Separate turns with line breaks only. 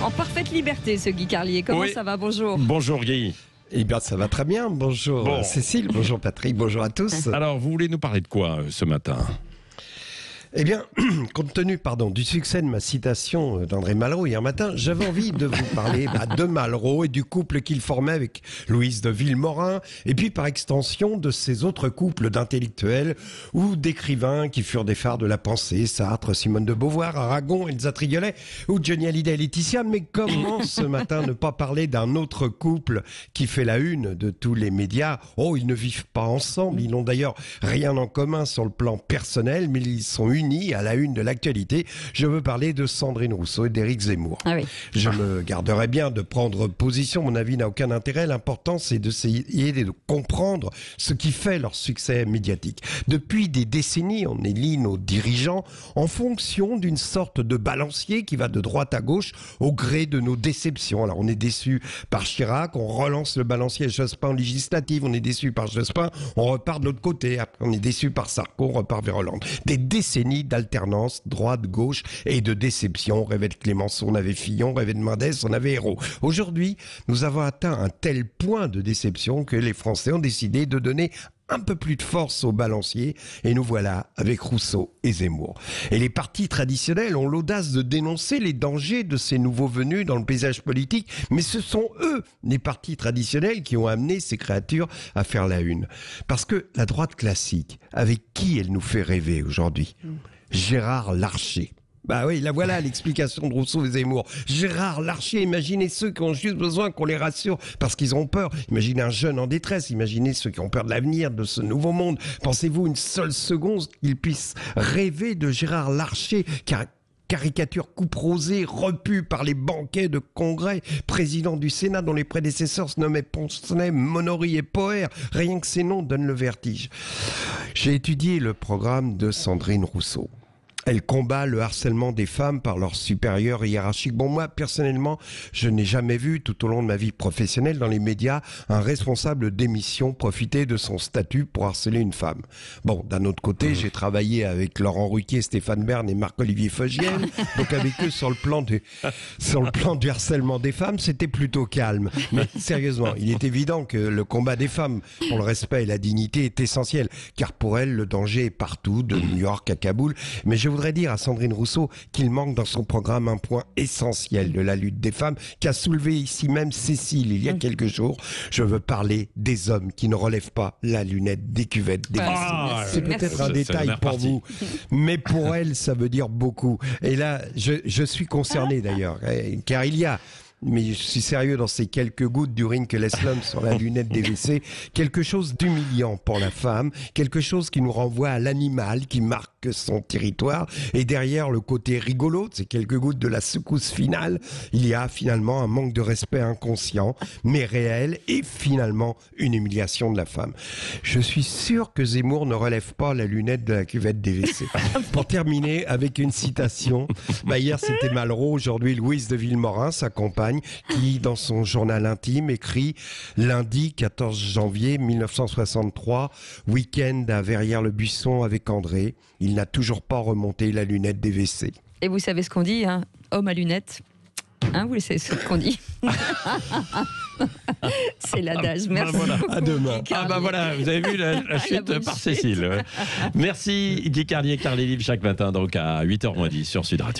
En parfaite liberté, ce Guy Carlier. Comment ça va? Bonjour.
Bonjour Guy.
Eh bien, ça va très bien. Bonjour Cécile, bonjour Patrick, bonjour à tous.
Alors, vous voulez nous parler de quoi ce matin ?
Eh bien, compte tenu du succès de ma citation d'André Malraux hier matin, j'avais envie de vous parler de Malraux et du couple qu'il formait avec Louise de Villemorin, et puis par extension de ces autres couples d'intellectuels ou d'écrivains qui furent des phares de la pensée, Sartre, Simone de Beauvoir, Aragon, Elsa Triolet ou Johnny Hallyday et Laetitia. Mais comment ce matin ne pas parler d'un autre couple qui fait la une de tous les médias? Oh, ils ne vivent pas ensemble, ils n'ont d'ailleurs rien en commun sur le plan personnel, mais ils sont unis à la une de l'actualité. Je veux parler de Sandrine Rousseau et d'Éric Zemmour.
Ah oui.
Je me garderai bien de prendre position, mon avis n'a aucun intérêt. L'important, c'est d'essayer de comprendre ce qui fait leur succès médiatique. Depuis des décennies, on élit nos dirigeants en fonction d'une sorte de balancier qui va de droite à gauche au gré de nos déceptions. Alors, on est déçu par Chirac, on relance le balancier Jospin en législative, on est déçu par Jospin, on repart de l'autre côté. Après, on est déçu par Sarko, on repart vers Hollande. Des décennies d'alternance droite-gauche et de déception. On rêvait de Clémenceau, on avait Fillon, on rêvait de Mendès, on avait Hérault. Aujourd'hui, nous avons atteint un tel point de déception que les Français ont décidé de donner un peu plus de force au balancier, et nous voilà avec Rousseau et Zemmour. Et les partis traditionnels ont l'audace de dénoncer les dangers de ces nouveaux venus dans le paysage politique, mais ce sont eux, les partis traditionnels, qui ont amené ces créatures à faire la une. Parce que la droite classique, avec qui elle nous fait rêver aujourd'hui? Gérard Larcher. Bah oui, là voilà l'explication de Rousseau et Zemmour. Gérard Larcher, imaginez ceux qui ont juste besoin qu'on les rassure parce qu'ils ont peur. Imaginez un jeune en détresse, imaginez ceux qui ont peur de l'avenir, de ce nouveau monde. Pensez-vous une seule seconde qu'ils puissent rêver de Gérard Larcher, caricature coupe rosée, repue par les banquets de congrès, président du Sénat dont les prédécesseurs se nommaient Poncelet, Monory et Poher. Rien que ces noms donnent le vertige. J'ai étudié le programme de Sandrine Rousseau. Elle combat le harcèlement des femmes par leurs supérieurs hiérarchiques. Bon, moi, personnellement, je n'ai jamais vu, tout au long de ma vie professionnelle, dans les médias, un responsable d'émission profiter de son statut pour harceler une femme. Bon, d'un autre côté, j'ai travaillé avec Laurent Ruquier, Stéphane Bern et Marc-Olivier Fogiel. Donc avec eux, sur le plan du harcèlement des femmes, c'était plutôt calme. Mais sérieusement, il est évident que le combat des femmes pour le respect et la dignité est essentiel. Car pour elles, le danger est partout, de New York à Kaboul. Mais je voudrais dire à Sandrine Rousseau qu'il manque dans son programme un point essentiel de la lutte des femmes qu'a soulevé ici même Cécile il y a quelques jours. Je veux parler des hommes qui ne relèvent pas la lunette des cuvettes des WC. C'est peut-être un détail pour vous, mais pour elle, ça veut dire beaucoup. Et là, je suis concerné d'ailleurs, car il y a... Mais je suis sérieux dans ces quelques gouttes d'urine que laisse l'homme sur la lunette des WC. Quelque chose d'humiliant pour la femme, quelque chose qui nous renvoie à l'animal qui marque son territoire. Et derrière le côté rigolo de ces quelques gouttes de la secousse finale, il y a finalement un manque de respect inconscient, mais réel, et finalement une humiliation de la femme. Je suis sûr que Zemmour ne relève pas la lunette de la cuvette des WC. Pour terminer avec une citation, hier c'était Malraux, aujourd'hui Louise de Villemorin, sa compagne, qui, dans son journal intime, écrit « Lundi 14 janvier 1963, week-end à Verrières-le-Buisson avec André. Il n'a toujours pas remonté la lunette des WC. »
Et vous savez ce qu'on dit, hein? Homme à lunettes. Hein, vous savez ce qu'on dit? C'est l'adage. Merci.
Voilà.
Beaucoup,
à demain.
Guy Carlier.
Voilà, vous avez vu la chute par Cécile. Merci Guy Carlier, Carly Live chaque matin donc à 8h moins 10 sur Sud Radio.